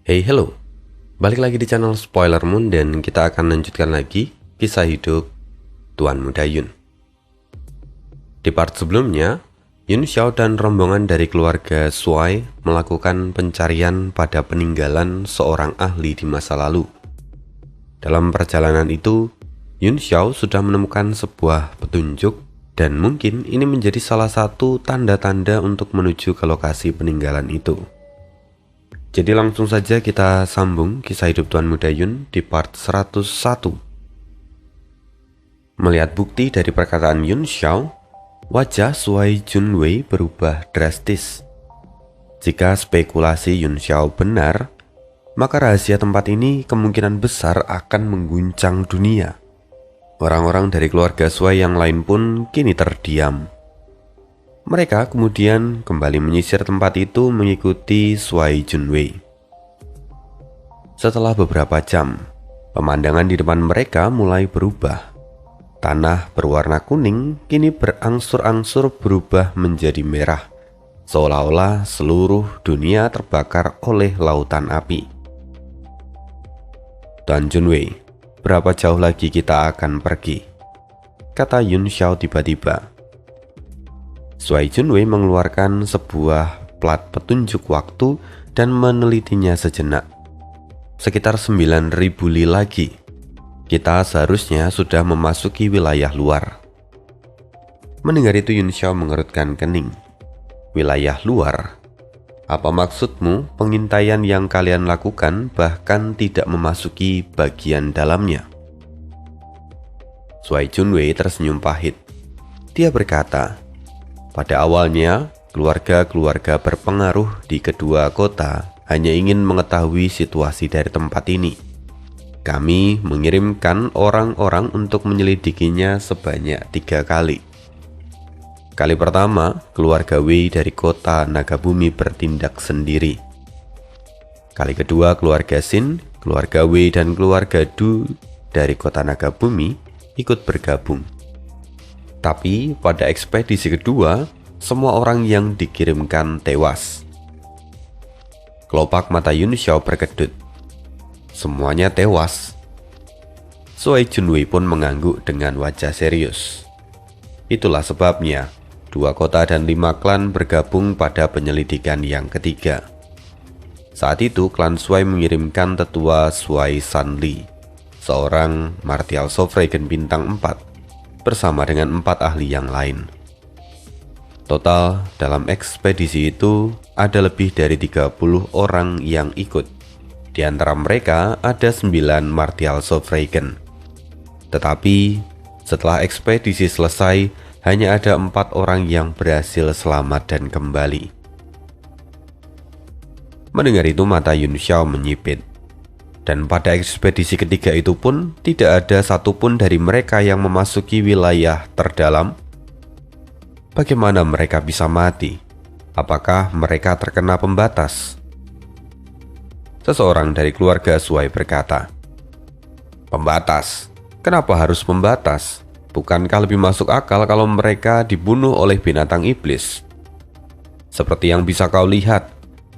Hey hello, balik lagi di channel Spoiler Moon dan kita akan lanjutkan lagi kisah hidup Tuan Muda Yun. Di part sebelumnya, Yun Xiao dan rombongan dari keluarga Shuai melakukan pencarian pada peninggalan seorang ahli di masa lalu. Dalam perjalanan itu, Yun Xiao sudah menemukan sebuah petunjuk dan mungkin ini menjadi salah satu tanda-tanda untuk menuju ke lokasi peninggalan itu. Jadi langsung saja kita sambung kisah hidup Tuan Muda Yun di part 101. Melihat bukti dari perkataan Yun Xiao, wajah Shuai Junwei berubah drastis. Jika spekulasi Yun Xiao benar, maka rahasia tempat ini kemungkinan besar akan mengguncang dunia. Orang-orang dari keluarga Shuai yang lain pun kini terdiam. Mereka kemudian kembali menyisir tempat itu mengikuti Shuai Junwei. Setelah beberapa jam, pemandangan di depan mereka mulai berubah. Tanah berwarna kuning kini berangsur-angsur berubah menjadi merah, seolah-olah seluruh dunia terbakar oleh lautan api. Tuan Junwei, berapa jauh lagi kita akan pergi? Kata Yun Xiao tiba-tiba. Shuai Junwei mengeluarkan sebuah plat petunjuk waktu dan menelitinya sejenak. Sekitar 9.000 li lagi, kita seharusnya sudah memasuki wilayah luar. Mendengar itu Yun Xiao mengerutkan kening. Wilayah luar? Apa maksudmu pengintaian yang kalian lakukan bahkan tidak memasuki bagian dalamnya? Shuai Junwei tersenyum pahit. Dia berkata, pada awalnya, keluarga-keluarga berpengaruh di kedua kota hanya ingin mengetahui situasi dari tempat ini. Kami mengirimkan orang-orang untuk menyelidikinya sebanyak 3 kali. Kali pertama, keluarga Wei dari kota Nagabumi bertindak sendiri. Kali kedua, keluarga Xin, keluarga Wei dan keluarga Du dari kota Nagabumi ikut bergabung. Tapi pada ekspedisi kedua, semua orang yang dikirimkan tewas. Kelopak mata Yun Xiao berkedut. Semuanya tewas. Shuai Junwei pun mengangguk dengan wajah serius. Itulah sebabnya 2 kota dan 5 klan bergabung pada penyelidikan yang ketiga. Saat itu klan Shuai mengirimkan tetua Shuai Sanli, seorang martial Sovereign bintang 4, bersama dengan 4 ahli yang lain. Total dalam ekspedisi itu ada lebih dari 30 orang yang ikut. Di antara mereka ada 9 martial Sovereign. Tetapi setelah ekspedisi selesai, hanya ada 4 orang yang berhasil selamat dan kembali. Mendengar itu mata Yun Xiao menyipit. Dan pada ekspedisi ketiga itu pun tidak ada satupun dari mereka yang memasuki wilayah terdalam. Bagaimana mereka bisa mati? Apakah mereka terkena pembatas? Seseorang dari keluarga Shuai berkata, "Pembatas? Kenapa harus pembatas? Bukankah lebih masuk akal kalau mereka dibunuh oleh binatang iblis? Seperti yang bisa kau lihat,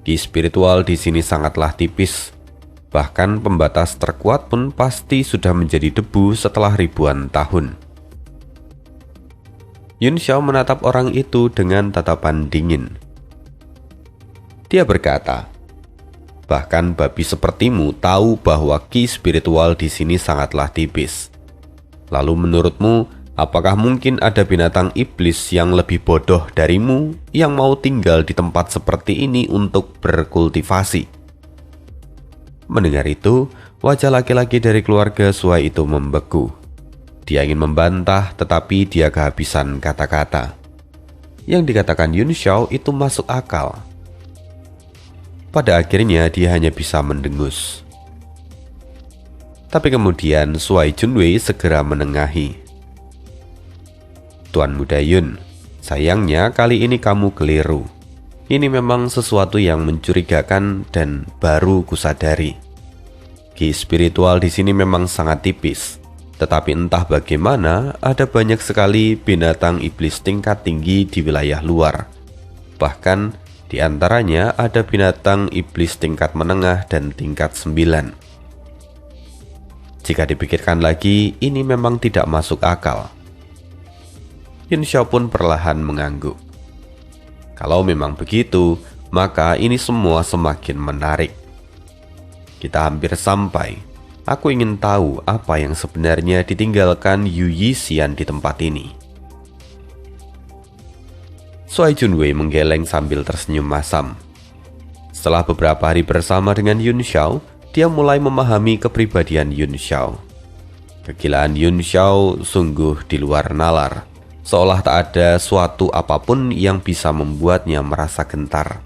ki spiritual di sini sangatlah tipis. Bahkan pembatas terkuat pun pasti sudah menjadi debu setelah ribuan tahun." Yun Xiao menatap orang itu dengan tatapan dingin. Dia berkata, "Bahkan babi sepertimu tahu bahwa ki spiritual di sini sangatlah tipis. Lalu menurutmu, apakah mungkin ada binatang iblis yang lebih bodoh darimu yang mau tinggal di tempat seperti ini untuk berkultivasi?" Mendengar itu, wajah laki-laki dari keluarga Shuai itu membeku. Dia ingin membantah, tetapi dia kehabisan kata-kata. Yang dikatakan Yun Xiao itu masuk akal. Pada akhirnya dia hanya bisa mendengus. Tapi kemudian Shuai Junwei segera menengahi. "Tuan Muda Yun, sayangnya kali ini kamu keliru. Ini memang sesuatu yang mencurigakan dan baru kusadari. Ki spiritual di sini memang sangat tipis, tetapi entah bagaimana ada banyak sekali binatang iblis tingkat tinggi di wilayah luar. Bahkan Di antaranya ada binatang iblis tingkat menengah dan tingkat 9. Jika dipikirkan lagi, ini memang tidak masuk akal. Yun Xiao pun perlahan mengangguk. Kalau memang begitu, maka ini semua semakin menarik. Kita hampir sampai. Aku ingin tahu apa yang sebenarnya ditinggalkan Yu Yixian di tempat ini. Suai Junwei menggeleng sambil tersenyum masam. Setelah beberapa hari bersama dengan Yun Xiao, dia mulai memahami kepribadian Yun Xiao. Kegilaan Yun Xiao sungguh di luar nalar, seolah tak ada suatu apapun yang bisa membuatnya merasa gentar.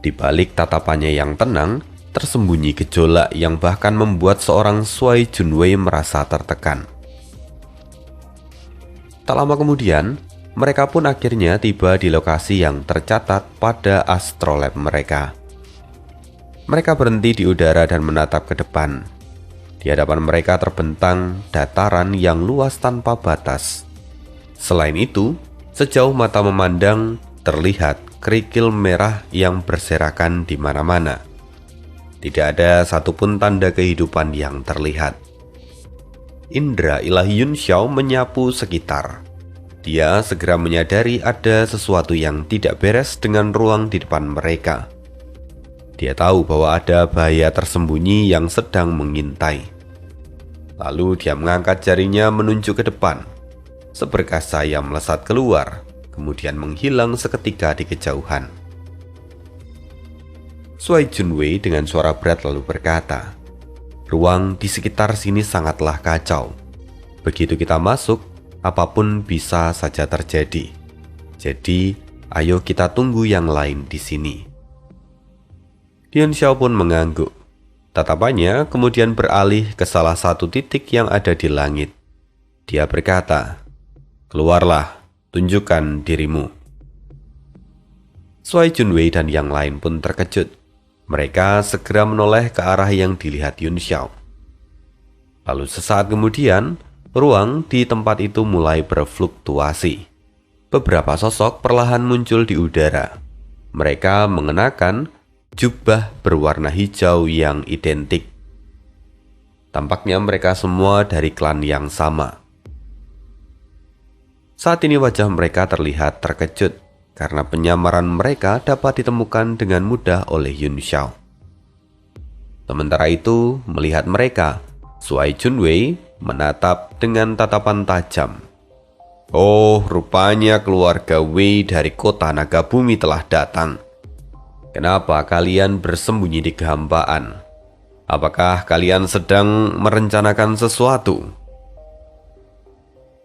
Di balik tatapannya yang tenang, tersembunyi gejolak yang bahkan membuat seorang Suai Junwei merasa tertekan. Tak lama kemudian, mereka pun akhirnya tiba di lokasi yang tercatat pada astrolab mereka. Mereka berhenti di udara dan menatap ke depan. Di hadapan mereka terbentang dataran yang luas tanpa batas. Selain itu, sejauh mata memandang, terlihat kerikil merah yang berserakan di mana-mana. Tidak ada satupun tanda kehidupan yang terlihat. Indra ilahi Yun Xiao menyapu sekitar. Dia segera menyadari ada sesuatu yang tidak beres dengan ruang di depan mereka. Dia tahu bahwa ada bahaya tersembunyi yang sedang mengintai. Lalu dia mengangkat jarinya menunjuk ke depan. Seberkas cahaya melesat keluar, kemudian menghilang seketika di kejauhan. Suai Junwei dengan suara berat lalu berkata, "Ruang di sekitar sini sangatlah kacau. Begitu kita masuk, apapun bisa saja terjadi. Jadi, ayo kita tunggu yang lain di sini." Yun Xiao pun mengangguk. Tatapannya kemudian beralih ke salah satu titik yang ada di langit. Dia berkata, "Keluarlah, tunjukkan dirimu." Suai Junwei dan yang lain pun terkejut. Mereka segera menoleh ke arah yang dilihat Yun Xiao. Lalu sesaat kemudian, ruang di tempat itu mulai berfluktuasi. Beberapa sosok perlahan muncul di udara. Mereka mengenakan jubah berwarna hijau yang identik. Tampaknya mereka semua dari klan yang sama. Saat ini wajah mereka terlihat terkejut karena penyamaran mereka dapat ditemukan dengan mudah oleh Yun Xiao. Sementara itu, melihat mereka, Suai Junwei menatap dengan tatapan tajam. "Oh, rupanya keluarga Wei dari kota Naga Bumi telah datang. Kenapa kalian bersembunyi di kehampaan? Apakah kalian sedang merencanakan sesuatu?"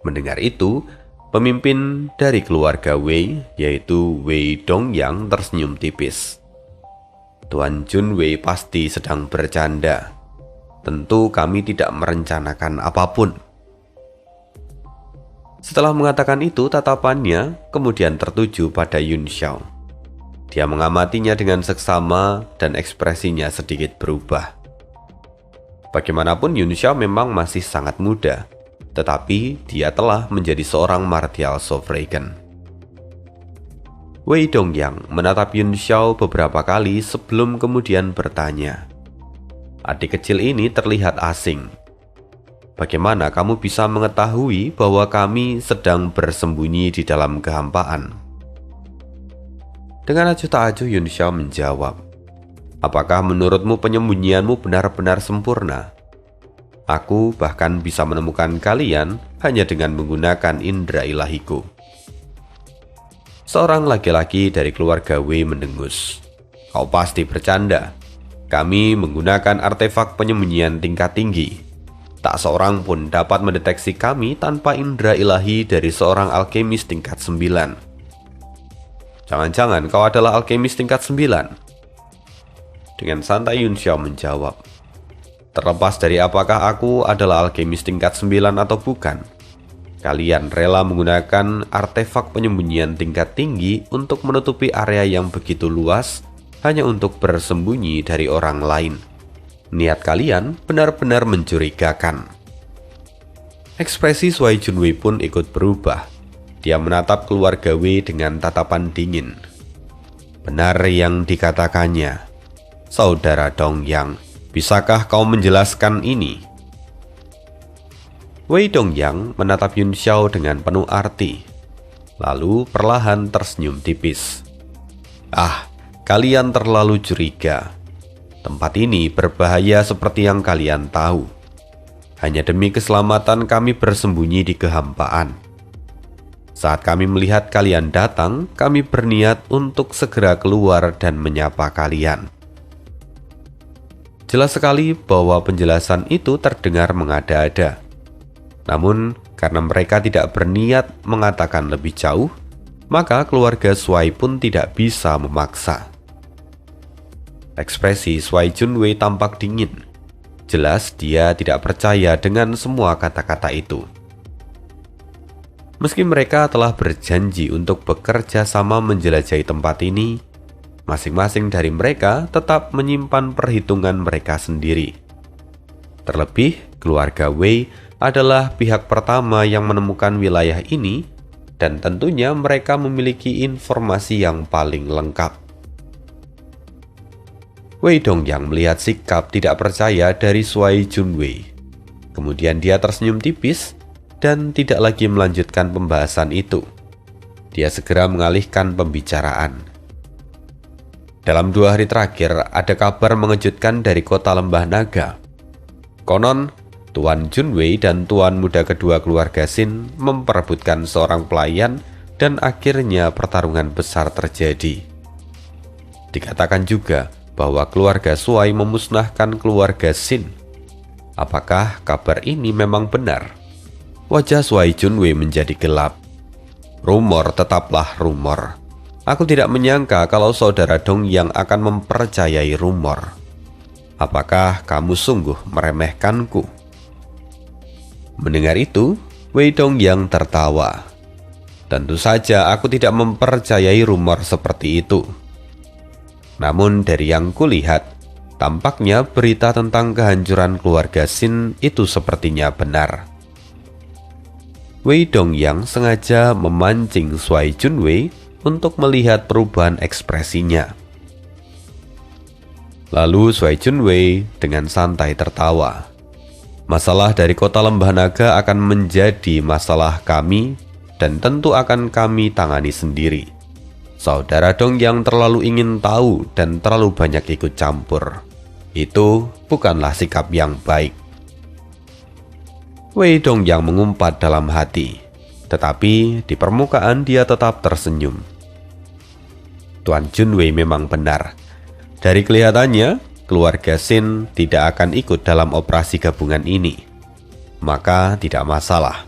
Mendengar itu, pemimpin dari keluarga Wei, yaitu Wei Dongyang, tersenyum tipis. "Tuan Junwei pasti sedang bercanda. Tentu kami tidak merencanakan apapun." Setelah mengatakan itu, tatapannya kemudian tertuju pada Yun Xiao. Dia mengamatinya dengan seksama dan ekspresinya sedikit berubah. Bagaimanapun Yun Xiao memang masih sangat muda, tetapi dia telah menjadi seorang martial sovereign. Wei Dongyang menatap Yun Xiao beberapa kali sebelum kemudian bertanya, "Adik kecil ini terlihat asing. Bagaimana kamu bisa mengetahui bahwa kami sedang bersembunyi di dalam kehampaan?" Dengan acuh tak acuh Yun Xiao menjawab, "Apakah menurutmu penyembunyianmu benar-benar sempurna? Aku bahkan bisa menemukan kalian hanya dengan menggunakan indera ilahiku." Seorang laki-laki dari keluarga Wei mendengus, "Kau pasti bercanda. Kami menggunakan artefak penyembunyian tingkat tinggi. Tak seorang pun dapat mendeteksi kami tanpa indera ilahi dari seorang alkemis tingkat 9. Jangan-jangan kau adalah alkemis tingkat 9? Dengan santai Yun Xiao menjawab, "Terlepas dari apakah aku adalah alkemis tingkat 9 atau bukan, kalian rela menggunakan artefak penyembunyian tingkat tinggi untuk menutupi area yang begitu luas hanya untuk bersembunyi dari orang lain. Niat kalian benar-benar mencurigakan." Ekspresi Suai Junwei pun ikut berubah. Dia menatap keluarga Wei dengan tatapan dingin. Benar yang dikatakannya. Saudara Dongyang, bisakah kau menjelaskan ini? Wei Dongyang menatap Yun Xiao dengan penuh arti, lalu perlahan tersenyum tipis. Ah, kalian terlalu curiga. Tempat ini berbahaya seperti yang kalian tahu. Hanya demi keselamatan kami bersembunyi di kehampaan. Saat kami melihat kalian datang, kami berniat untuk segera keluar dan menyapa kalian. Jelas sekali bahwa penjelasan itu terdengar mengada-ada. Namun, karena mereka tidak berniat mengatakan lebih jauh, maka keluarga Shuai pun tidak bisa memaksa. Ekspresi Shuai Junwei tampak dingin. Jelas dia tidak percaya dengan semua kata-kata itu. Meski mereka telah berjanji untuk bekerja sama menjelajahi tempat ini, masing-masing dari mereka tetap menyimpan perhitungan mereka sendiri. Terlebih, keluarga Wei adalah pihak pertama yang menemukan wilayah ini, dan tentunya mereka memiliki informasi yang paling lengkap. Wei Dongyang melihat sikap tidak percaya dari Shuai Junwei. Kemudian dia tersenyum tipis dan tidak lagi melanjutkan pembahasan itu. Dia segera mengalihkan pembicaraan. Dalam 2 hari terakhir, ada kabar mengejutkan dari kota Lembah Naga. Konon, Tuan Junwei dan Tuan muda kedua keluarga Xin memperebutkan seorang pelayan dan akhirnya pertarungan besar terjadi. Dikatakan juga bahwa keluarga Shuai memusnahkan keluarga Xin. Apakah kabar ini memang benar? Wajah Shuai Junwei menjadi gelap. Rumor tetaplah rumor. Aku tidak menyangka kalau saudara Dongyang akan mempercayai rumor. Apakah kamu sungguh meremehkanku? Mendengar itu, Wei Dongyang tertawa. Tentu saja aku tidak mempercayai rumor seperti itu. Namun dari yang kulihat, tampaknya berita tentang kehancuran keluarga Xin itu sepertinya benar. Wei Dongyang sengaja memancing Shuai Junwei untuk melihat perubahan ekspresinya. Lalu Shuai Junwei dengan santai tertawa. Masalah dari kota Lembah Naga akan menjadi masalah kami dan tentu akan kami tangani sendiri. Saudara Dongyang terlalu ingin tahu dan terlalu banyak ikut campur. Itu bukanlah sikap yang baik. Wei Dongyang mengumpat dalam hati, tetapi di permukaan dia tetap tersenyum. Tuan Junwei memang benar. Dari kelihatannya, keluarga Xin tidak akan ikut dalam operasi gabungan ini. Maka tidak masalah.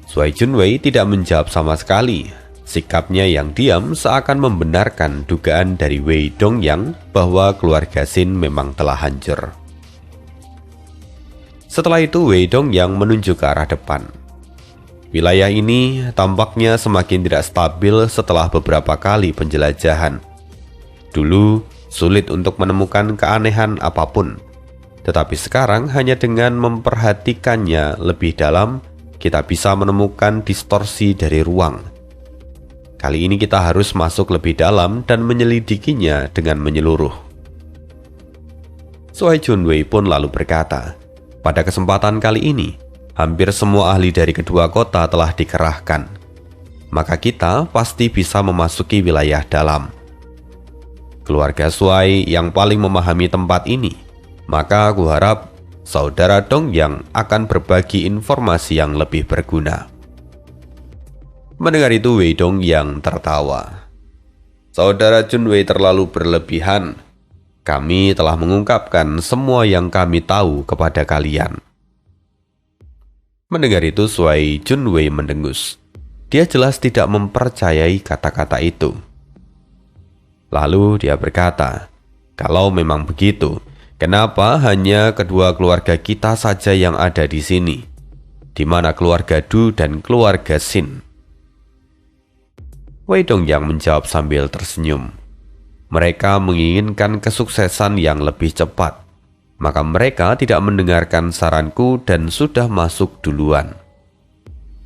Shuai Junwei tidak menjawab sama sekali. Sikapnya yang diam seakan membenarkan dugaan dari Wei Dongyang bahwa keluarga Xin memang telah hancur. Setelah itu Wei Dongyang menunjuk ke arah depan. Wilayah ini tampaknya semakin tidak stabil setelah beberapa kali penjelajahan. Dulu sulit untuk menemukan keanehan apapun, tetapi sekarang hanya dengan memperhatikannya lebih dalam, kita bisa menemukan distorsi dari ruang. Kali ini kita harus masuk lebih dalam dan menyelidikinya dengan menyeluruh. Shuai Junwei pun lalu berkata, pada kesempatan kali ini, hampir semua ahli dari kedua kota telah dikerahkan. Maka kita pasti bisa memasuki wilayah dalam. Keluarga Shuai yang paling memahami tempat ini, maka aku harap saudara Dongyang akan berbagi informasi yang lebih berguna. Mendengar itu Wei Dongyang tertawa. Saudara Junwei terlalu berlebihan. Kami telah mengungkapkan semua yang kami tahu kepada kalian. Mendengar itu Shuai Junwei mendengus. Dia jelas tidak mempercayai kata-kata itu. Lalu dia berkata, kalau memang begitu, kenapa hanya kedua keluarga kita saja yang ada di sini? Di mana keluarga Du dan keluarga Xin? Wei Dongyang menjawab sambil tersenyum. Mereka menginginkan kesuksesan yang lebih cepat, maka mereka tidak mendengarkan saranku dan sudah masuk duluan.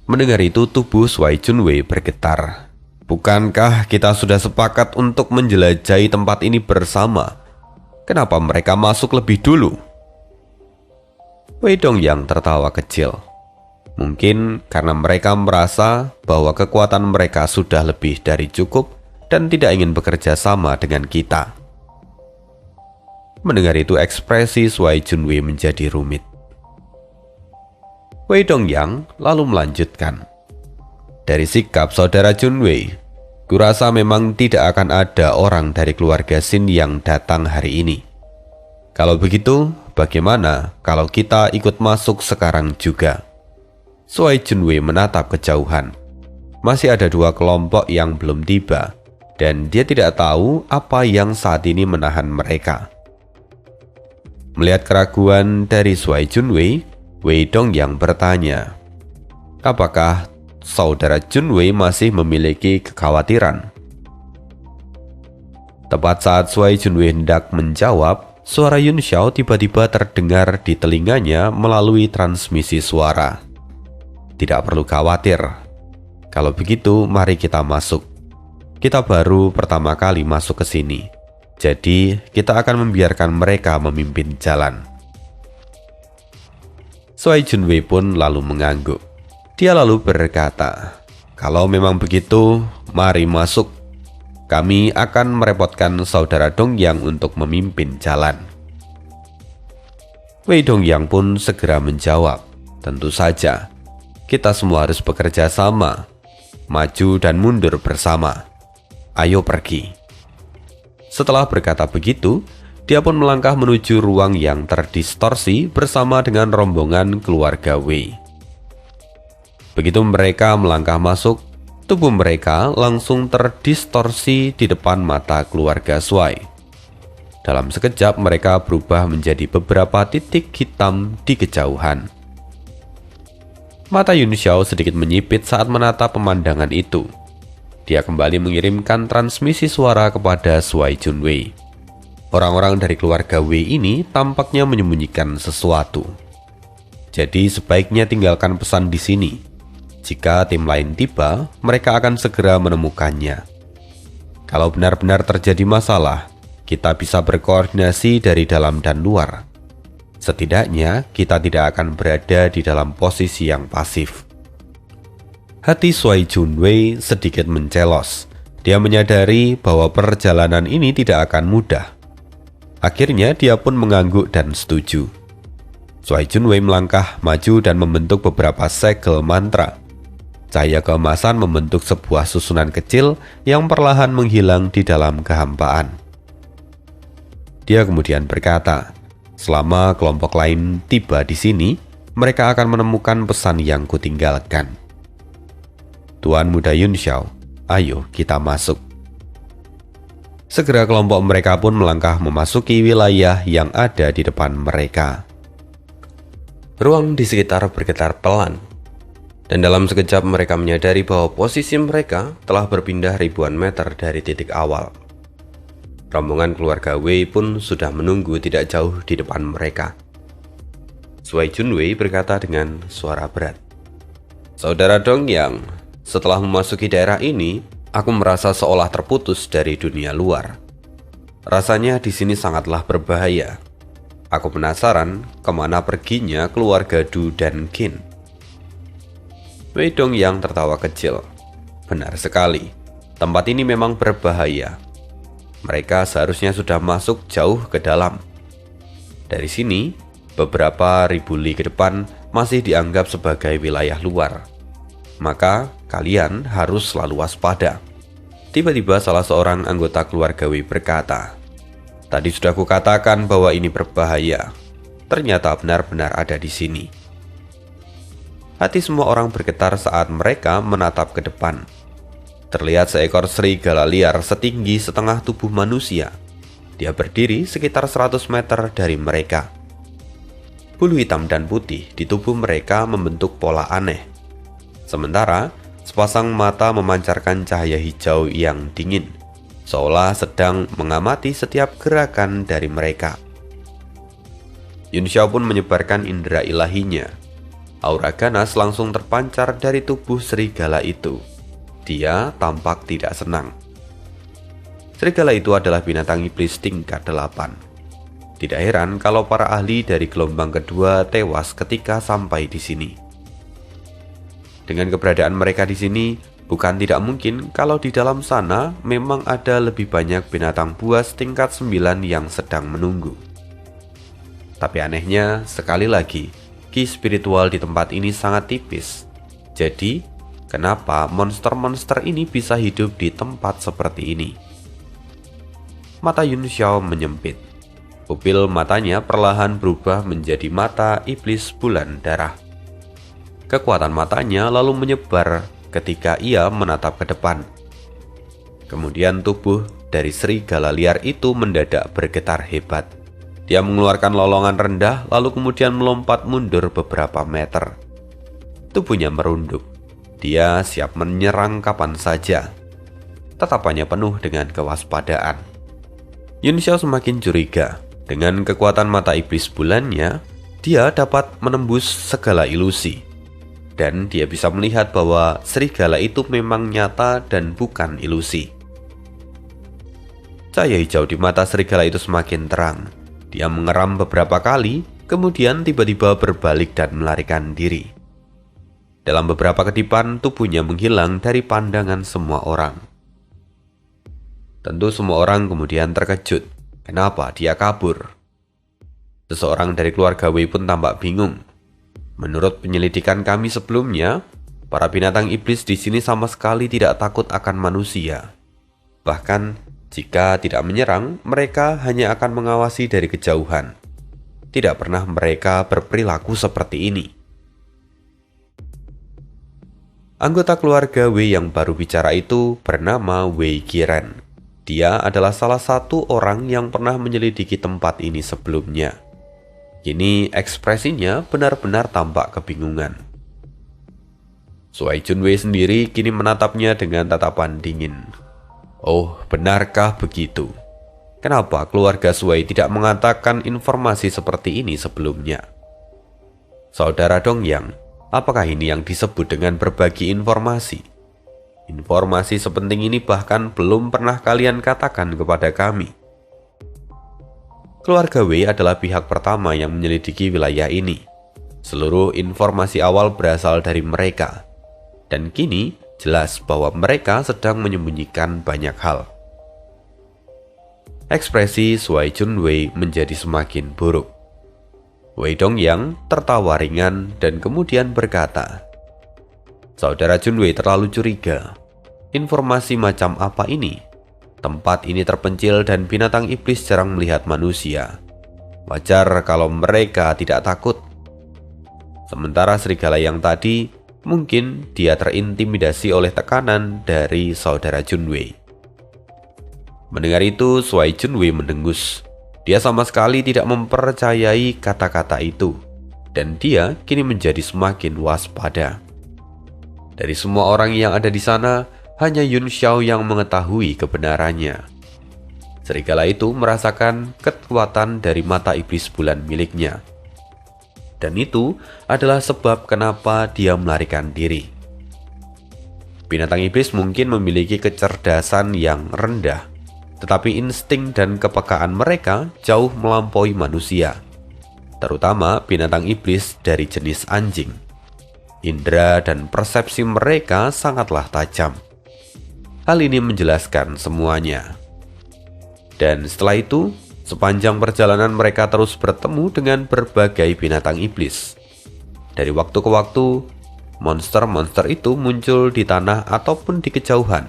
Mendengar itu tubuh Shuai Junwei bergetar. Bukankah kita sudah sepakat untuk menjelajahi tempat ini bersama? Kenapa mereka masuk lebih dulu? Wei Dongyang tertawa kecil. Mungkin karena mereka merasa bahwa kekuatan mereka sudah lebih dari cukup dan tidak ingin bekerja sama dengan kita. Mendengar itu, ekspresi Swai Junwei menjadi rumit. Wei Dongyang lalu melanjutkan. Dari sikap saudara Junwei, kurasa memang tidak akan ada orang dari keluarga Xin yang datang hari ini. Kalau begitu, bagaimana kalau kita ikut masuk sekarang juga? Swai Junwei menatap kejauhan. Masih ada 2 kelompok yang belum tiba, dan dia tidak tahu apa yang saat ini menahan mereka. Melihat keraguan dari Swai Junwei, Wei Dongyang bertanya, apakah saudara Junwei masih memiliki kekhawatiran? Tepat saat Swai Junwei hendak menjawab, suara Yun Xiao tiba-tiba terdengar di telinganya melalui transmisi suara. Tidak perlu khawatir. Kalau begitu, mari kita masuk. Kita baru pertama kali masuk ke sini. Jadi, kita akan membiarkan mereka memimpin jalan. Swai Junwei pun lalu mengangguk. Dia lalu berkata, kalau memang begitu, mari masuk. Kami akan merepotkan saudara Dongyang untuk memimpin jalan. Wei Dongyang pun segera menjawab, tentu saja. Kita semua harus bekerja sama, maju dan mundur bersama. Ayo pergi. Setelah berkata begitu, dia pun melangkah menuju ruang yang terdistorsi bersama dengan rombongan keluarga Wei. Begitu mereka melangkah masuk, tubuh mereka langsung terdistorsi di depan mata keluarga Swai. Dalam sekejap mereka berubah menjadi beberapa titik hitam di kejauhan. Mata Yun Xiao sedikit menyipit saat menatap pemandangan itu. Dia kembali mengirimkan transmisi suara kepada Swai Junwei. Orang-orang dari keluarga Wei ini tampaknya menyembunyikan sesuatu. Jadi sebaiknya tinggalkan pesan di sini. Jika tim lain tiba, mereka akan segera menemukannya. Kalau benar-benar terjadi masalah, kita bisa berkoordinasi dari dalam dan luar. Setidaknya, kita tidak akan berada di dalam posisi yang pasif. Hati Swai Junwei sedikit mencelos. Dia menyadari bahwa perjalanan ini tidak akan mudah. Akhirnya, dia pun mengangguk dan setuju. Swai Junwei melangkah maju dan membentuk beberapa segel mantra. Cahaya keemasan membentuk sebuah susunan kecil yang perlahan menghilang di dalam kehampaan. Dia kemudian berkata, selama kelompok lain tiba di sini, mereka akan menemukan pesan yang kutinggalkan. Tuan Muda Yun Xiao, ayo kita masuk. Segera kelompok mereka pun melangkah memasuki wilayah yang ada di depan mereka. Ruang di sekitar bergetar pelan. Dan dalam sekejap mereka menyadari bahwa posisi mereka telah berpindah ribuan meter dari titik awal. Rombongan keluarga Wei pun sudah menunggu tidak jauh di depan mereka. Swai Junwei berkata dengan suara berat, Saudara Dongyang, setelah memasuki daerah ini, aku merasa seolah terputus dari dunia luar. Rasanya di sini sangatlah berbahaya. Aku penasaran kemana perginya keluarga Du dan Qin. Wei Dongyang tertawa kecil. Benar sekali, tempat ini memang berbahaya. Mereka seharusnya sudah masuk jauh ke dalam. Dari sini, beberapa ribu li ke depan masih dianggap sebagai wilayah luar. Maka kalian harus selalu waspada. Tiba-tiba salah seorang anggota keluarga Wei berkata, tadi sudah kukatakan bahwa ini berbahaya. Ternyata benar-benar ada di sini. Hati semua orang bergetar saat mereka menatap ke depan. Terlihat seekor serigala liar setinggi setengah tubuh manusia. Dia berdiri sekitar 100 meter dari mereka. Bulu hitam dan putih di tubuh mereka membentuk pola aneh. Sementara, sepasang mata memancarkan cahaya hijau yang dingin, seolah sedang mengamati setiap gerakan dari mereka. Yun Xiao pun menyebarkan indera ilahinya. Aura ganas langsung terpancar dari tubuh serigala itu. Dia tampak tidak senang. Serigala itu adalah binatang iblis tingkat 8. Tidak heran kalau para ahli dari gelombang kedua tewas ketika sampai di sini. Dengan keberadaan mereka di sini, bukan tidak mungkin kalau di dalam sana memang ada lebih banyak binatang buas tingkat 9 yang sedang menunggu. Tapi anehnya, sekali lagi, ki spiritual di tempat ini sangat tipis. Jadi, kenapa monster-monster ini bisa hidup di tempat seperti ini? Mata Yun Xiao menyempit. Pupil matanya perlahan berubah menjadi mata iblis bulan darah. Kekuatan matanya lalu menyebar ketika ia menatap ke depan. Kemudian tubuh dari serigala liar itu mendadak bergetar hebat. Dia mengeluarkan lolongan rendah lalu kemudian melompat mundur beberapa meter. Tubuhnya merunduk. Dia siap menyerang kapan saja. Tatapannya penuh dengan kewaspadaan. Yun Xiao semakin curiga. Dengan kekuatan mata iblis bulannya, dia dapat menembus segala ilusi. Dan dia bisa melihat bahwa serigala itu memang nyata dan bukan ilusi. Cahaya hijau di mata serigala itu semakin terang. Dia mengeram beberapa kali, kemudian tiba-tiba berbalik dan melarikan diri. Dalam beberapa kedipan, tubuhnya menghilang dari pandangan semua orang. Tentu semua orang kemudian terkejut. Kenapa dia kabur? Seseorang dari keluarga Wei pun tampak bingung. Menurut penyelidikan kami sebelumnya, para binatang iblis di sini sama sekali tidak takut akan manusia. Bahkan, jika tidak menyerang, mereka hanya akan mengawasi dari kejauhan. Tidak pernah mereka berperilaku seperti ini. Anggota keluarga Wei yang baru bicara itu bernama Wei Qiren. Dia adalah salah satu orang yang pernah menyelidiki tempat ini sebelumnya. Kini ekspresinya benar-benar tampak kebingungan. Suai Junwei sendiri kini menatapnya dengan tatapan dingin. Oh, benarkah begitu? Kenapa keluarga Suai tidak mengatakan informasi seperti ini sebelumnya? Saudara Dongyang, apakah ini yang disebut dengan berbagi informasi? Informasi sepenting ini bahkan belum pernah kalian katakan kepada kami. Keluarga Wei adalah pihak pertama yang menyelidiki wilayah ini. Seluruh informasi awal berasal dari mereka. Dan kini jelas bahwa mereka sedang menyembunyikan banyak hal. Ekspresi Suai Junwei menjadi semakin buruk. Wei Dongyang tertawa ringan dan kemudian berkata, "Saudara Junwei terlalu curiga. Informasi macam apa ini? Tempat ini terpencil dan binatang iblis jarang melihat manusia. Wajar kalau mereka tidak takut. Sementara serigala yang tadi, mungkin dia terintimidasi oleh tekanan dari saudara Junwei." Mendengar itu, Suai Junwei mendengus. Dia sama sekali tidak mempercayai kata-kata itu, dan dia kini menjadi semakin waspada. Dari semua orang yang ada di sana, hanya Yun Xiao yang mengetahui kebenarannya. Serigala itu merasakan kekuatan dari mata iblis bulan miliknya. Dan itu adalah sebab kenapa dia melarikan diri. Binatang iblis mungkin memiliki kecerdasan yang rendah, tetapi insting dan kepekaan mereka jauh melampaui manusia, terutama binatang iblis dari jenis anjing. Indera dan persepsi mereka sangatlah tajam. Hal ini menjelaskan semuanya. Dan setelah itu, sepanjang perjalanan mereka terus bertemu dengan berbagai binatang iblis. Dari waktu ke waktu, monster-monster itu muncul di tanah ataupun di kejauhan.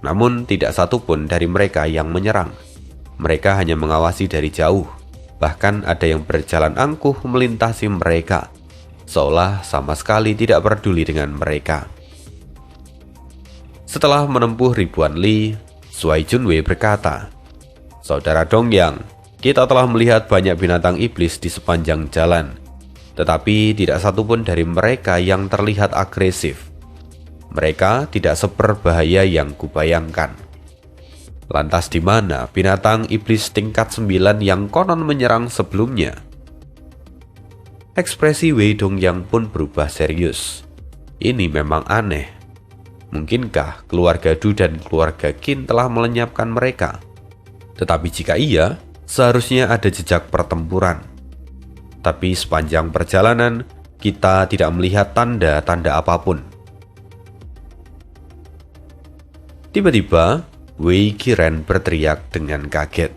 Namun tidak satu pun dari mereka yang menyerang. Mereka hanya mengawasi dari jauh. Bahkan ada yang berjalan angkuh melintasi mereka, seolah sama sekali tidak peduli dengan mereka. Setelah menempuh ribuan li, Suai Junwei berkata, "Saudara Dongyang, kita telah melihat banyak binatang iblis di sepanjang jalan, tetapi tidak satupun dari mereka yang terlihat agresif. Mereka tidak seberbahaya yang kubayangkan. Lantas di mana binatang iblis tingkat 9 yang konon menyerang sebelumnya?" Ekspresi Wei Dongyang pun berubah serius. Ini memang aneh. Mungkinkah keluarga Du dan keluarga Qin telah melenyapkan mereka? Tetapi jika iya, seharusnya ada jejak pertempuran. Tapi sepanjang perjalanan, kita tidak melihat tanda-tanda apapun. Tiba-tiba, Wei Qiren berteriak dengan kaget.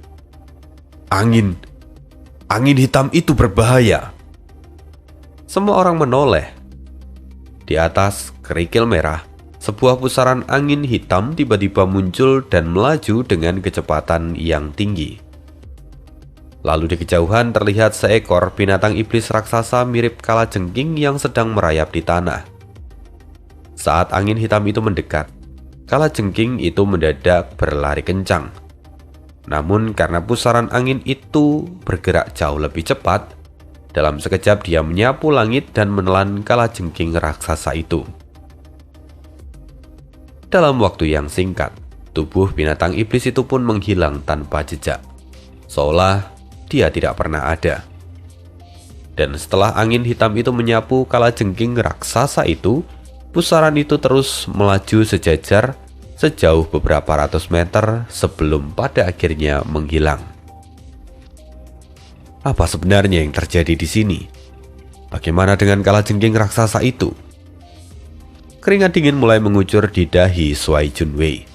Angin hitam itu berbahaya. Semua orang menoleh. Di atas kerikil merah, sebuah pusaran angin hitam tiba-tiba muncul dan melaju dengan kecepatan yang tinggi. Lalu di kejauhan terlihat seekor binatang iblis raksasa mirip kalajengking yang sedang merayap di tanah. Saat angin hitam itu mendekat, kalajengking itu mendadak berlari kencang. Namun karena pusaran angin itu bergerak jauh lebih cepat, dalam sekejap dia menyapu langit dan menelan kalajengking raksasa itu. Dalam waktu yang singkat, tubuh binatang iblis itu pun menghilang tanpa jejak, seolah dia tidak pernah ada. Dan setelah angin hitam itu menyapu kalajengking raksasa itu, pusaran itu terus melaju sejajar sejauh beberapa ratus meter sebelum pada akhirnya menghilang. Apa sebenarnya yang terjadi di sini? Bagaimana dengan kalajengking raksasa itu? Keringat dingin mulai mengucur di dahi Shuai Junwei.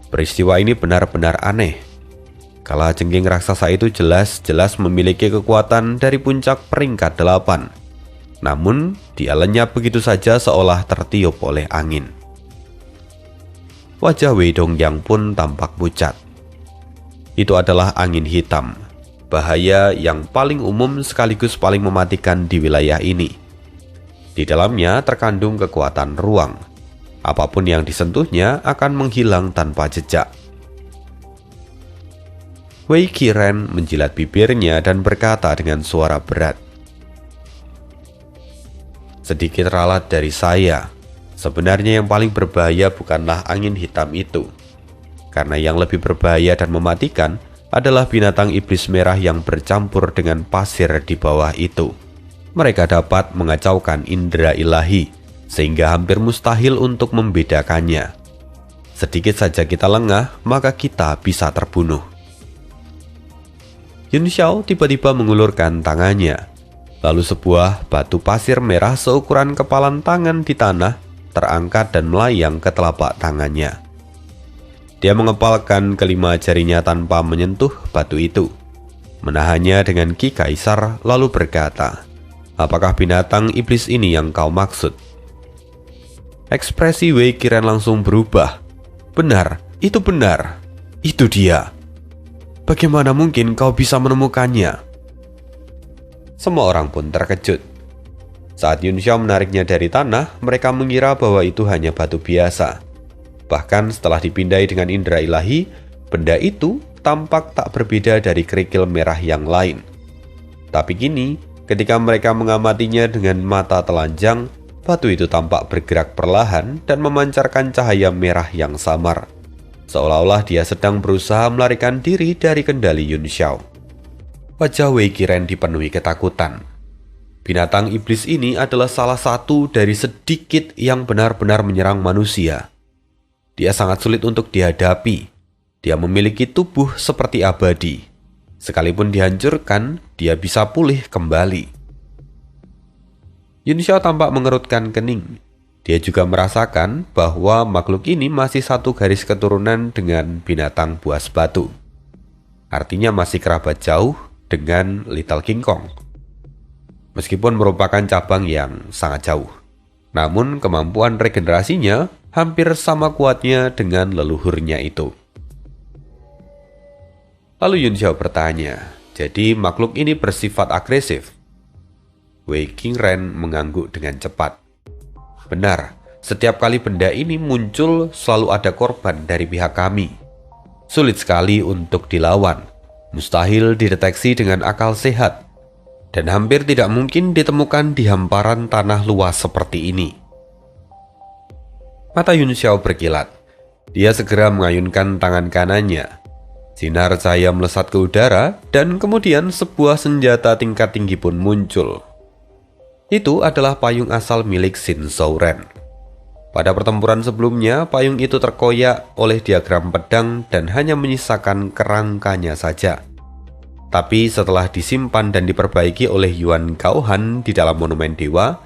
Peristiwa ini benar-benar aneh. Kalajengking raksasa itu jelas-jelas memiliki kekuatan dari puncak peringkat 8. Namun, dia lenyap begitu saja seolah tertiup oleh angin. Wajah Wei Dongyang pun tampak pucat. Itu adalah angin hitam, bahaya yang paling umum sekaligus paling mematikan di wilayah ini. Di dalamnya terkandung kekuatan ruang. Apapun yang disentuhnya akan menghilang tanpa jejak. Wei Qiren menjilat bibirnya dan berkata dengan suara berat. Sedikit ralat dari saya. Sebenarnya yang paling berbahaya bukanlah angin hitam itu. Karena yang lebih berbahaya dan mematikan adalah binatang iblis merah yang bercampur dengan pasir di bawah itu. Mereka dapat mengacaukan indera ilahi, sehingga hampir mustahil untuk membedakannya. Sedikit saja kita lengah, maka kita bisa terbunuh. Yun Xiao tiba-tiba mengulurkan tangannya. Lalu sebuah batu pasir merah seukuran kepalan tangan di tanah terangkat dan melayang ke telapak tangannya. Dia mengepalkan kelima jarinya tanpa menyentuh batu itu, menahannya dengan Ki Kaisar lalu berkata, apakah binatang iblis ini yang kau maksud? Ekspresi Wei Qiren langsung berubah. Benar, itu dia. Bagaimana mungkin kau bisa menemukannya? Semua orang pun terkejut. Saat Yun Xiao menariknya dari tanah, mereka mengira bahwa itu hanya batu biasa. Bahkan setelah dipindai dengan indera ilahi, benda itu tampak tak berbeda dari kerikil merah yang lain. Tapi kini, ketika mereka mengamatinya dengan mata telanjang, batu itu tampak bergerak perlahan dan memancarkan cahaya merah yang samar. Seolah-olah dia sedang berusaha melarikan diri dari kendali Yun Xiao. Wajah Wei Qiren dipenuhi ketakutan. Binatang iblis ini adalah salah satu dari sedikit yang benar-benar menyerang manusia. Dia sangat sulit untuk dihadapi. Dia memiliki tubuh seperti abadi. Sekalipun dihancurkan, dia bisa pulih kembali. Yun Xiao tampak mengerutkan kening. Dia juga merasakan bahwa makhluk ini masih satu garis keturunan dengan binatang buas batu. Artinya masih kerabat jauh dengan Little King Kong. Meskipun merupakan cabang yang sangat jauh, namun kemampuan regenerasinya hampir sama kuatnya dengan leluhurnya itu. Lalu Yun Xiao bertanya, jadi makhluk ini bersifat agresif? Wei Qiren mengangguk dengan cepat. Benar, setiap kali benda ini muncul selalu ada korban dari pihak kami. Sulit sekali untuk dilawan, mustahil dideteksi dengan akal sehat, dan hampir tidak mungkin ditemukan di hamparan tanah luas seperti ini. Mata Yun Xiao berkilat. Dia segera mengayunkan tangan kanannya. Sinar cahaya melesat ke udara dan kemudian sebuah senjata tingkat tinggi pun muncul. Itu adalah payung asal milik Xin Zhouren. Pada pertempuran sebelumnya, payung itu terkoyak oleh diagram pedang dan hanya menyisakan kerangkanya saja. Tapi setelah disimpan dan diperbaiki oleh Yuan Gaohan di dalam monumen dewa,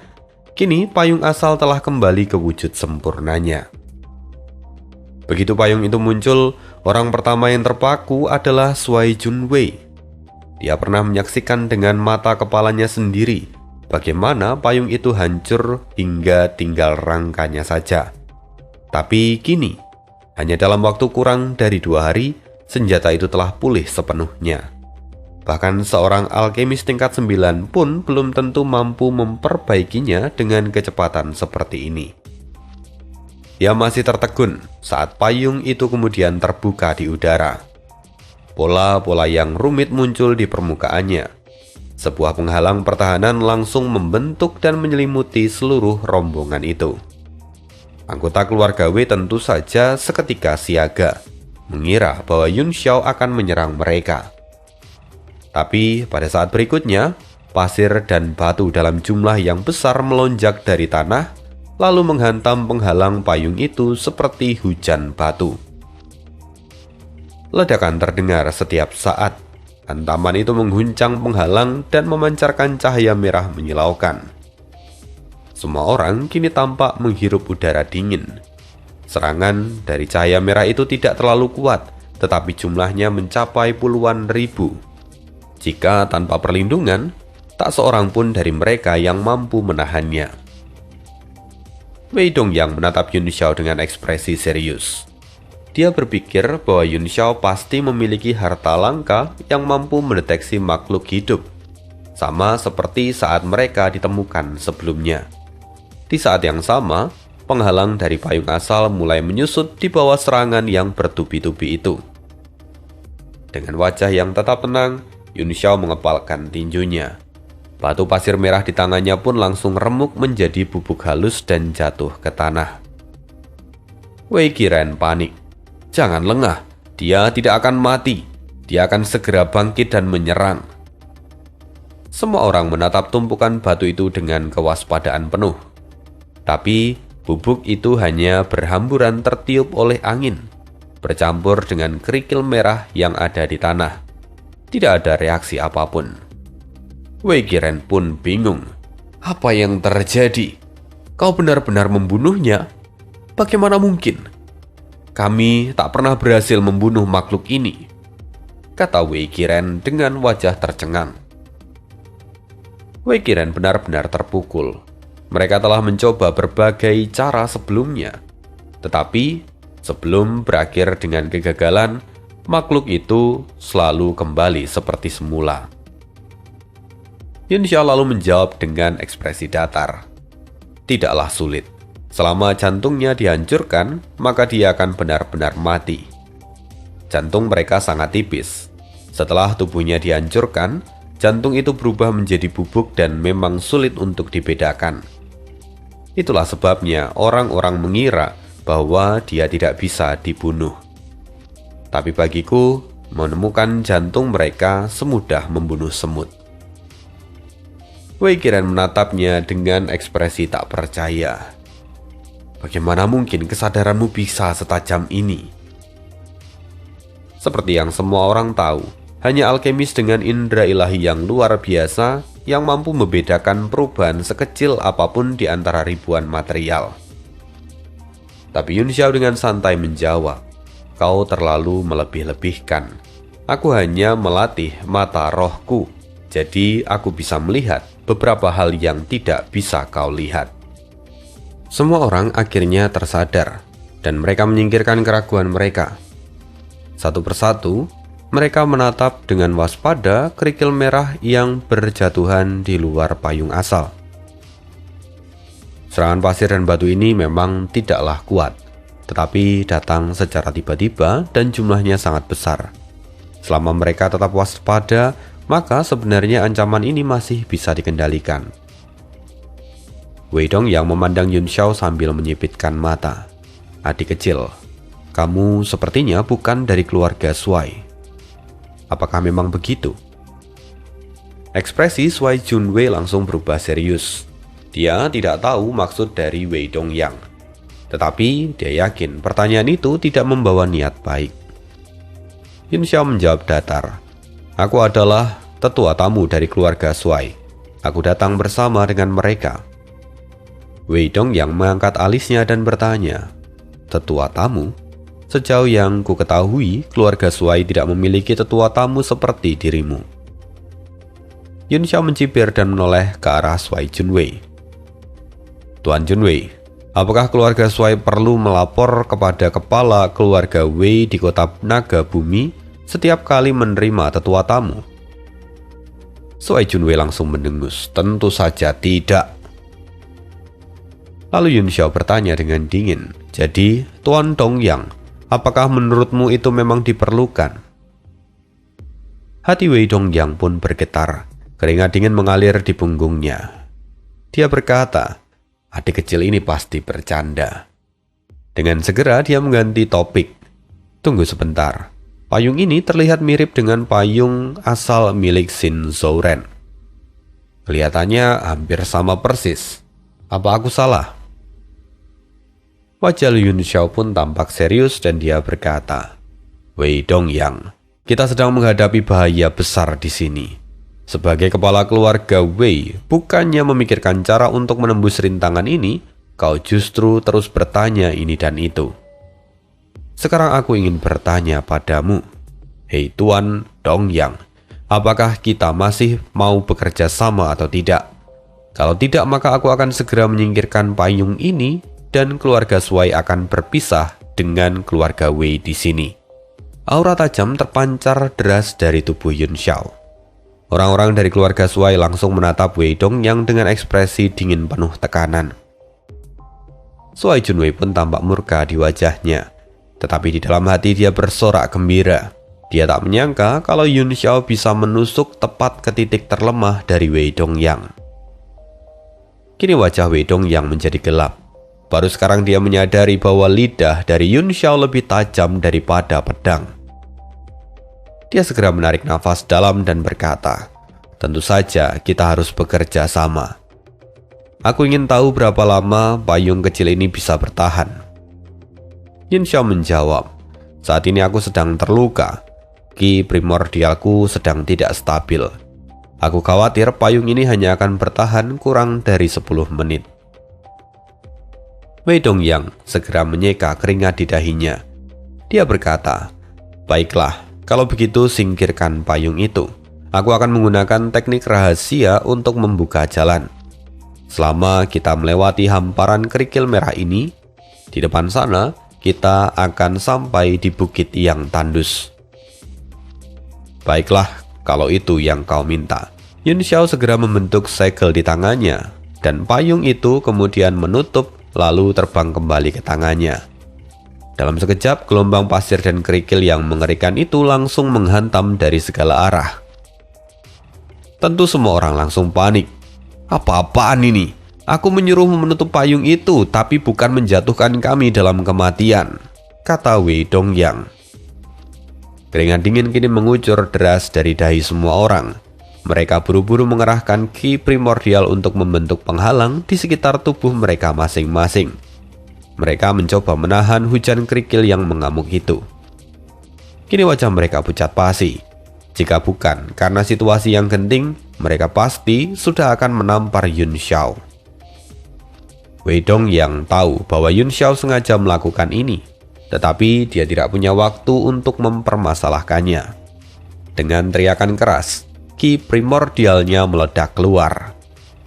kini payung asal telah kembali ke wujud sempurnanya. Begitu payung itu muncul, orang pertama yang terpaku adalah Shuai Junwei. Dia pernah menyaksikan dengan mata kepalanya sendiri bagaimana payung itu hancur hingga tinggal rangkanya saja. Tapi kini, hanya dalam waktu kurang dari 2 hari, senjata itu telah pulih sepenuhnya. Bahkan seorang alkemis tingkat 9 pun belum tentu mampu memperbaikinya dengan kecepatan seperti ini. Dia masih tertegun saat payung itu kemudian terbuka di udara. Pola-pola yang rumit muncul di permukaannya. Sebuah penghalang pertahanan langsung membentuk dan menyelimuti seluruh rombongan itu. Anggota keluarga Wei tentu saja seketika siaga, mengira bahwa Yun Xiao akan menyerang mereka. Tapi pada saat berikutnya, pasir dan batu dalam jumlah yang besar melonjak dari tanah, lalu menghantam penghalang payung itu seperti hujan batu. Ledakan terdengar setiap saat. Hantaman itu mengguncang penghalang dan memancarkan cahaya merah menyilaukan. Semua orang kini tampak menghirup udara dingin. Serangan dari cahaya merah itu tidak terlalu kuat, tetapi jumlahnya mencapai puluhan ribu. Jika tanpa perlindungan, tak seorang pun dari mereka yang mampu menahannya. Wei Dongyang menatap Yun Xiao dengan ekspresi serius. Dia berpikir bahwa Yun Xiao pasti memiliki harta langka yang mampu mendeteksi makhluk hidup, sama seperti saat mereka ditemukan sebelumnya. Di saat yang sama, penghalang dari payung asal mulai menyusut di bawah serangan yang bertubi-tubi itu. Dengan wajah yang tetap tenang, Yun Xiao mengepalkan tinjunya. Batu pasir merah di tangannya pun langsung remuk menjadi bubuk halus dan jatuh ke tanah. Wei Qiren panik. Jangan lengah, dia tidak akan mati. Dia akan segera bangkit dan menyerang. Semua orang menatap tumpukan batu itu dengan kewaspadaan penuh. Tapi bubuk itu hanya berhamburan tertiup oleh angin, bercampur dengan kerikil merah yang ada di tanah. Tidak ada reaksi apapun. Wei Qiren pun bingung. Apa yang terjadi? Kau benar-benar membunuhnya? Bagaimana mungkin? Kami tak pernah berhasil membunuh makhluk ini, kata Wei Qiren dengan wajah tercengang. Wei Qiren benar-benar terpukul. Mereka telah mencoba berbagai cara sebelumnya. Tetapi sebelum berakhir dengan kegagalan, makhluk itu selalu kembali seperti semula. Yun Xiao lalu menjawab dengan ekspresi datar. Tidaklah sulit. Selama jantungnya dihancurkan, maka dia akan benar-benar mati. Jantung mereka sangat tipis. Setelah tubuhnya dihancurkan, jantung itu berubah menjadi bubuk dan memang sulit untuk dibedakan. Itulah sebabnya orang-orang mengira bahwa dia tidak bisa dibunuh. Tapi bagiku, menemukan jantung mereka semudah membunuh semut. Wei Qiren menatapnya dengan ekspresi tak percaya. Bagaimana mungkin kesadaranmu bisa setajam ini? Seperti yang semua orang tahu, hanya alkemis dengan indera ilahi yang luar biasa yang mampu membedakan perubahan sekecil apapun di antara ribuan material. Tapi Yun Xiao dengan santai menjawab, kau terlalu melebih-lebihkan. Aku hanya melatih mata rohku, jadi aku bisa melihat beberapa hal yang tidak bisa kau lihat. Semua orang akhirnya tersadar, dan mereka menyingkirkan keraguan mereka. Satu persatu, mereka menatap dengan waspada kerikil merah yang berjatuhan di luar payung asal. Serangan pasir dan batu ini memang tidaklah kuat, tetapi datang secara tiba-tiba dan jumlahnya sangat besar. Selama mereka tetap waspada, maka sebenarnya ancaman ini masih bisa dikendalikan. Wei Dongyang memandang Yun Xiao sambil menyipitkan mata. Adik kecil, kamu sepertinya bukan dari keluarga Shuai. Apakah memang begitu? Ekspresi Shuai Junwei langsung berubah serius. Dia tidak tahu maksud dari Wei Dongyang. Tetapi dia yakin pertanyaan itu tidak membawa niat baik. Yun Xiao menjawab datar, "Aku adalah tetua tamu dari keluarga Shuai. Aku datang bersama dengan mereka." Wei Dongyang mengangkat alisnya dan bertanya, "Tetua tamu? Sejauh yang ku ketahui, keluarga Shuai tidak memiliki tetua tamu seperti dirimu." Yun Xiao mencibir dan menoleh ke arah Shuai Junwei. "Tuan Junwei, apakah keluarga Shuai perlu melapor kepada kepala keluarga Wei di kota Naga Bumi setiap kali menerima tetua tamu?" Shuai Junwei langsung mendengus, "Tentu saja tidak." Lalu Yun Xiao bertanya dengan dingin, "Jadi, Tuan Dongyang, apakah menurutmu itu memang diperlukan?" Hati Wei Dongyang pun bergetar, keringat dingin mengalir di punggungnya. Dia berkata, "Adik kecil ini pasti bercanda." Dengan segera dia mengganti topik. "Tunggu sebentar. Payung ini terlihat mirip dengan payung asal milik Xin Zhouren. Kelihatannya hampir sama persis. Apa aku salah?" Wajah Yun Xiao pun tampak serius dan dia berkata, "Wei Dongyang, kita sedang menghadapi bahaya besar di sini. Sebagai kepala keluarga Wei, bukannya memikirkan cara untuk menembus rintangan ini, kau justru terus bertanya ini dan itu. Sekarang aku ingin bertanya padamu, hei Tuan Dongyang, apakah kita masih mau bekerja sama atau tidak? Kalau tidak, maka aku akan segera menyingkirkan payung ini dan keluarga Shuai akan berpisah dengan keluarga Wei di sini." Aura tajam terpancar deras dari tubuh Yun Xiao. Orang-orang dari keluarga Shuai langsung menatap Wei Dongyang dengan ekspresi dingin penuh tekanan. Shuai Junwei pun tampak murka di wajahnya, tetapi di dalam hati dia bersorak gembira. Dia tak menyangka kalau Yun Xiao bisa menusuk tepat ke titik terlemah dari Wei Dongyang. Kini wajah Wei Dongyang menjadi gelap. Baru sekarang dia menyadari bahwa lidah dari Yun Xiao lebih tajam daripada pedang. Dia segera menarik nafas dalam dan berkata, "Tentu saja kita harus bekerja sama. Aku ingin tahu berapa lama payung kecil ini bisa bertahan." Yun Xiao menjawab, "Saat ini aku sedang terluka. Ki primordialku sedang tidak stabil. Aku khawatir payung ini hanya akan bertahan kurang dari 10 menit. Wei Dongyang segera menyeka keringat di dahinya. Dia berkata, "Baiklah, kalau begitu singkirkan payung itu. Aku akan menggunakan teknik rahasia untuk membuka jalan. Selama kita melewati hamparan kerikil merah ini, di depan sana kita akan sampai di bukit yang tandus." "Baiklah, kalau itu yang kau minta." Yun Xiao segera membentuk segel di tangannya, dan payung itu kemudian menutup lalu terbang kembali ke tangannya. Dalam sekejap, gelombang pasir dan kerikil yang mengerikan itu langsung menghantam dari segala arah. Tentu semua orang langsung panik. "Apa-apaan ini? Aku menyuruhmu menutup payung itu, tapi bukan menjatuhkan kami dalam kematian," kata Wei Dongyang. Keringat dingin kini mengucur deras dari dahi semua orang. Mereka buru-buru mengerahkan ki primordial untuk membentuk penghalang di sekitar tubuh mereka masing-masing. Mereka mencoba menahan hujan kerikil yang mengamuk itu. Kini wajah mereka pucat pasi. Jika bukan karena situasi yang genting, mereka pasti sudah akan menampar Yun Xiao. Wei Dongyang tahu bahwa Yun Xiao sengaja melakukan ini, tetapi dia tidak punya waktu untuk mempermasalahkannya. Dengan teriakan keras, ki primordialnya meledak keluar.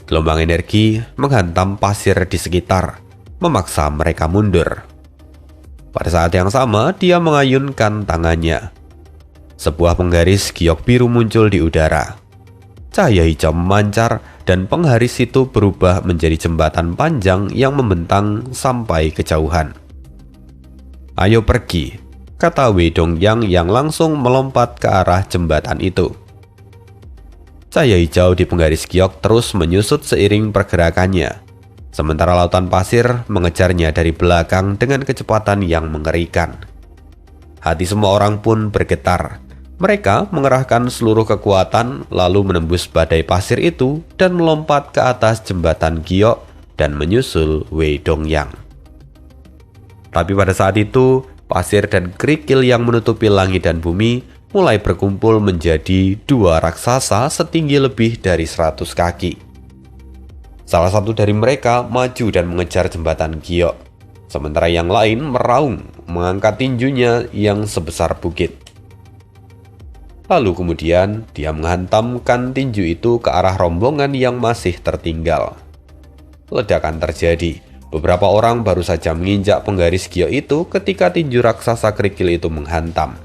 Gelombang energi menghantam pasir di sekitar, memaksa mereka mundur. Pada saat yang sama, dia mengayunkan tangannya. Sebuah penggaris giok biru muncul di udara. Cahaya hijau memancar dan penggaris itu berubah menjadi jembatan panjang yang membentang sampai kejauhan. "Ayo pergi," kata Wei Dongyang yang langsung melompat ke arah jembatan itu. Cahaya hijau di penggaris giok terus menyusut seiring pergerakannya, sementara lautan pasir mengejarnya dari belakang dengan kecepatan yang mengerikan. Hati semua orang pun bergetar. Mereka mengerahkan seluruh kekuatan lalu menembus badai pasir itu dan melompat ke atas jembatan giok dan menyusul Wei Dongyang. Tapi pada saat itu, pasir dan kerikil yang menutupi langit dan bumi mulai berkumpul menjadi dua raksasa setinggi lebih dari 100 kaki. Salah satu dari mereka maju dan mengejar jembatan giok, sementara yang lain meraung mengangkat tinjunya yang sebesar bukit. Lalu kemudian dia menghantamkan tinju itu ke arah rombongan yang masih tertinggal. Ledakan terjadi. Beberapa orang baru saja menginjak penggaris giok itu ketika tinju raksasa kerikil itu menghantam.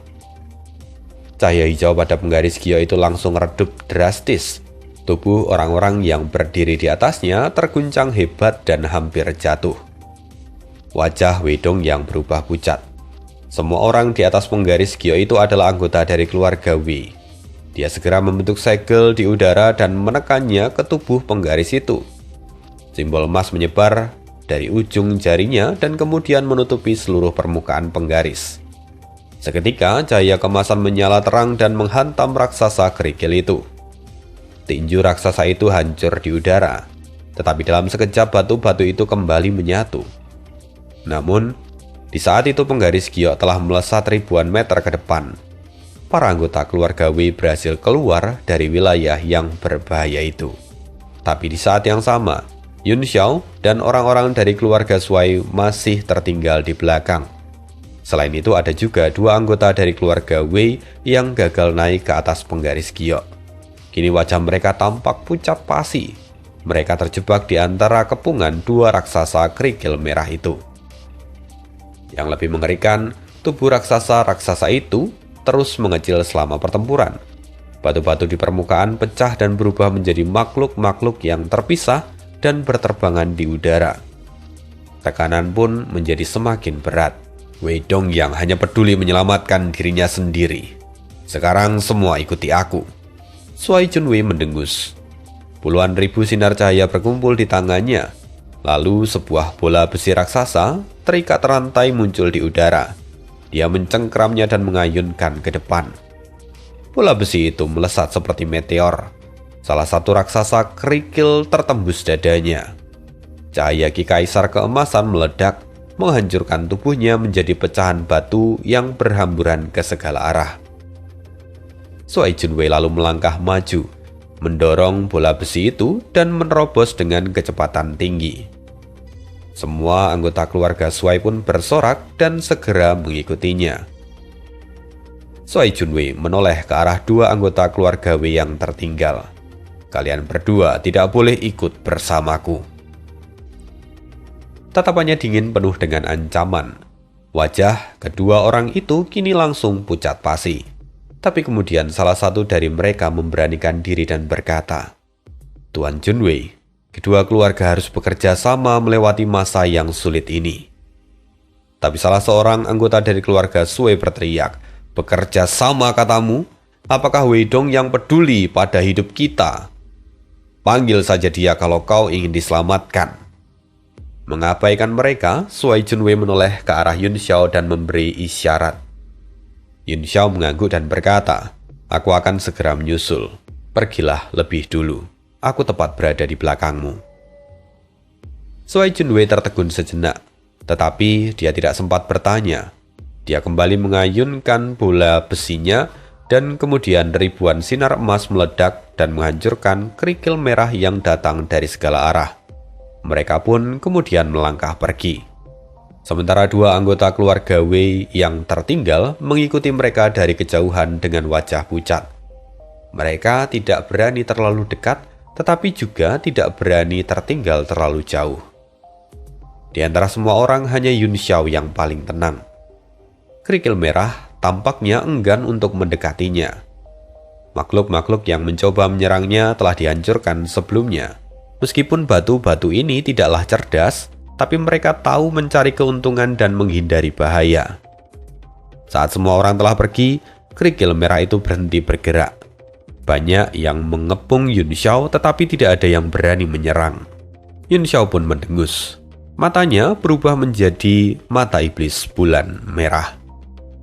Cahaya hijau pada penggaris giok itu langsung redup drastis. Tubuh orang-orang yang berdiri di atasnya terguncang hebat dan hampir jatuh. Wajah Wedong yang berubah pucat. Semua orang di atas penggaris giok itu adalah anggota dari keluarga Wei. Dia segera membentuk segel di udara dan menekannya ke tubuh penggaris itu. Simbol emas menyebar dari ujung jarinya dan kemudian menutupi seluruh permukaan penggaris. Seketika cahaya kemasan menyala terang dan menghantam raksasa kerikil itu. Tinju raksasa itu hancur di udara, tetapi dalam sekejap batu-batu itu kembali menyatu. Namun, di saat itu penggaris giok telah melesat ribuan meter ke depan. Para anggota keluarga Wei berhasil keluar dari wilayah yang berbahaya itu. Tapi di saat yang sama, Yun Xiao dan orang-orang dari keluarga Shuai masih tertinggal di belakang. Selain itu ada juga dua anggota dari keluarga Wei yang gagal naik ke atas penggaris giok. Kini wajah mereka tampak pucat pasi. Mereka terjebak di antara kepungan dua raksasa kerikil merah itu. Yang lebih mengerikan, tubuh raksasa-raksasa itu terus mengecil selama pertempuran. Batu-batu di permukaan pecah dan berubah menjadi makhluk-makhluk yang terpisah dan berterbangan di udara. Tekanan pun menjadi semakin berat. Weidong yang hanya peduli menyelamatkan dirinya sendiri. Sekarang semua ikuti aku. Shuai Junwei mendengus. Puluhan ribu sinar cahaya berkumpul di tangannya. Lalu sebuah bola besi raksasa terikat rantai muncul di udara. Dia mencengkeramnya dan mengayunkan ke depan. Bola besi itu melesat seperti meteor. Salah satu raksasa kerikil tertembus dadanya. Cahaya Ki Kaisar keemasan meledak, menghancurkan tubuhnya menjadi pecahan batu yang berhamburan ke segala arah. Shuai Junwei lalu melangkah maju, mendorong bola besi itu dan menerobos dengan kecepatan tinggi. Semua anggota keluarga Shuai pun bersorak dan segera mengikutinya. Shuai Junwei menoleh ke arah dua anggota keluarga Wei yang tertinggal. Kalian berdua tidak boleh ikut bersamaku. Tatapannya dingin penuh dengan ancaman. Wajah kedua orang itu kini langsung pucat pasi. Tapi kemudian salah satu dari mereka memberanikan diri dan berkata, Tuan Junwei, kedua keluarga harus bekerja sama melewati masa yang sulit ini. Tapi salah seorang anggota dari keluarga Shuai berteriak, bekerja sama katamu? Apakah Weidong yang peduli pada hidup kita? Panggil saja dia kalau kau ingin diselamatkan. Mengabaikan mereka, Shuai Junwei menoleh ke arah Yun Xiao dan memberi isyarat. Yun Xiao mengangguk dan berkata, aku akan segera menyusul. Pergilah lebih dulu. Aku tepat berada di belakangmu. Shuai Junwei tertegun sejenak, tetapi dia tidak sempat bertanya. Dia kembali mengayunkan bola besinya dan kemudian ribuan sinar emas meledak dan menghancurkan kerikil merah yang datang dari segala arah. Mereka pun kemudian melangkah pergi. Sementara dua anggota keluarga Wei yang tertinggal mengikuti mereka dari kejauhan dengan wajah pucat. Mereka tidak berani terlalu dekat, tetapi juga tidak berani tertinggal terlalu jauh. Di antara semua orang hanya Yun Xiao yang paling tenang. Kerikil merah tampaknya enggan untuk mendekatinya. Makhluk-makhluk yang mencoba menyerangnya telah dihancurkan sebelumnya. Meskipun batu-batu ini tidaklah cerdas, tapi mereka tahu mencari keuntungan dan menghindari bahaya. Saat semua orang telah pergi, kerikil merah itu berhenti bergerak. Banyak yang mengepung Yun Xiao, tetapi tidak ada yang berani menyerang. Yun Xiao pun mendengus. Matanya berubah menjadi mata iblis bulan merah.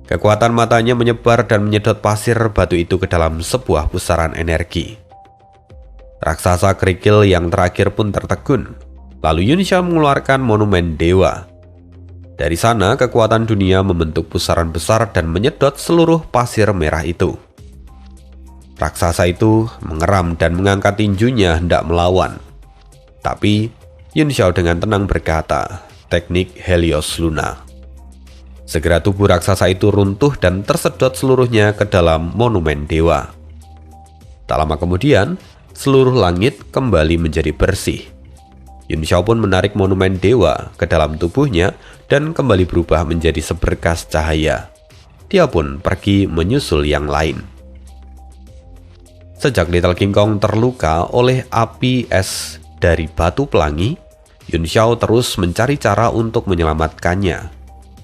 Kekuatan matanya menyebar dan menyedot pasir batu itu ke dalam sebuah pusaran energi. Raksasa kerikil yang terakhir pun tertegun. Lalu Yun Xiao mengeluarkan monumen dewa. Dari sana, kekuatan dunia membentuk pusaran besar dan menyedot seluruh pasir merah itu. Raksasa itu mengeram dan mengangkat tinjunya hendak melawan. Tapi Yun Xiao dengan tenang berkata, teknik Helios Luna. Segera tubuh raksasa itu runtuh dan tersedot seluruhnya ke dalam monumen dewa. Tak lama kemudian, seluruh langit kembali menjadi bersih. Yun Xiao pun menarik monumen dewa ke dalam tubuhnya dan kembali berubah menjadi seberkas cahaya. Dia pun pergi menyusul yang lain. Sejak Little King Kong terluka oleh api es dari batu pelangi, Yun Xiao terus mencari cara untuk menyelamatkannya.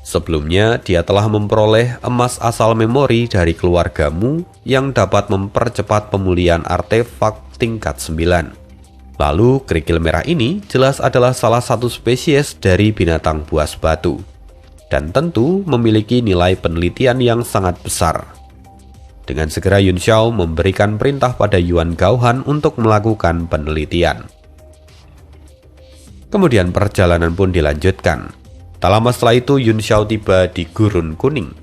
Sebelumnya, dia telah memperoleh emas asal memori dari keluargamu yang dapat mempercepat pemulihan artefak tingkat 9. Lalu, kerikil merah ini jelas adalah salah satu spesies dari binatang buas batu, dan tentu memiliki nilai penelitian yang sangat besar. Dengan segera Yun Xiao memberikan perintah pada Yuan Gaohan untuk melakukan penelitian. Kemudian perjalanan pun dilanjutkan. Tak lama setelah itu Yun Xiao tiba di Gurun Kuning.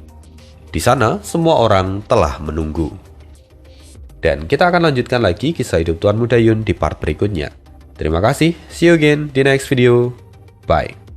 Di sana semua orang telah menunggu. Dan kita akan lanjutkan lagi kisah hidup Tuan Muda Yun di part berikutnya. Terima kasih, see you again di next video. Bye.